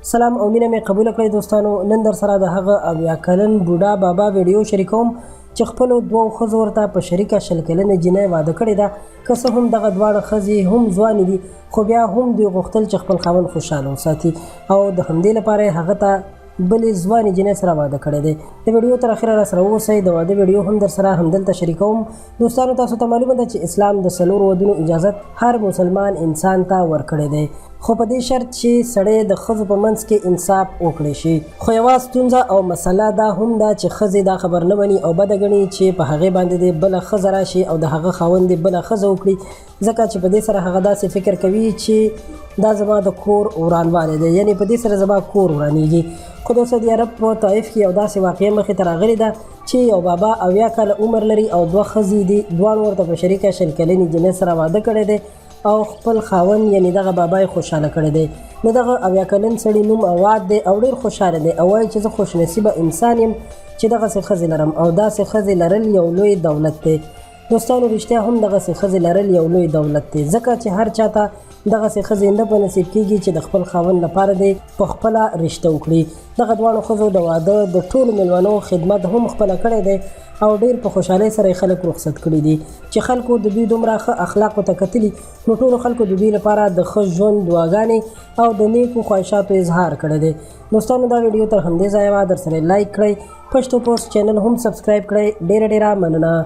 سلام او مینه مې قبول کړئ دوستانو. نن در سره د هغه اویا کلن بوډا بابا ویډیو شریکوم چې خپلو دوو ښځو ورته په شریکه 20 کلنې جنۍ واده کړې ده. که څه هم دغه دواړه ښځې هم ځوانې دي، خو بیا هم دوی غوښتل چې خپل خاوند خوشحاله وساتي او د همدې لپاره یې هغه ته بلې ځوانې جنۍ سره واده کړی دی. د ویډیو تر اخره راسره واوسئ. د واده ویډیو هم در سره همدلته شریکوم. دوستانو تاسو ته معلومه ده چې اسلام د 4 ودونو اجازت هر مسلمان انسان ته ورکړی دی، خو په دې شرط چې سړی د ښځو په منځ کې انصاف وکړی شي. خو یوه ستونزه او مسله دا هم ده چې ښځې دا خبر نه مني او بده ګڼي چې په هغې باندې دې بله ښځه راشي او د هغه خاوند دې بله ښځه وکړي، ځکه چې په دې سره هغه داسې فکر کوي چې دا زما د کور ورانوالی دی، یعنې په دې سره زما کور ورانیږي. خو د سعودي عرب په طائف کې یو داسې واقعه مخې ته راغلې ده چې یو بابا 80 کاله عمر لري او 2 ښځې دي، دواړو ورته په شریکه 20 کلنې جنۍ سره واده کړی دی او خپل خاوند یعنې دغه بابا یې خوشحاله کړی دی. نو دغه 80 کلن سړي نوم اواد دی او ډېر خوشحاله دی او وایي چې زه خوش نصیبه انسان یم چې دغسې ښځې لرم او داسې ښځې لرل یو لوی دولت دی. دوستانو رښتیا هم دغسې ښځې لرل یو لوی دولت دی، ځکه چې هر چاته دغسې ښځې نه په نصیب کېږي چې د خپل خاوند لپاره دی په خپله رشته وکړي. دغه دواړو ښځو د واده د ټولو میلمنو خدمت هم خپله کړی دی او ډېر په خوشحالۍ سره یې خلک رخصت کړي دي. چې خلکو د دوی دومره ښه اخلاقو ته کتلي، نو ټولو خلکو د دوی لپاره د ښه ژوند دعاګانې او د نیکو خواهشاتو اظهار کړی دی. دوستانو دا ویډیو تر همدې ځایه در سره لایک کړئ، پښتو پوسټ چینل هم سبسکرایب کړئ. ډېره مننه.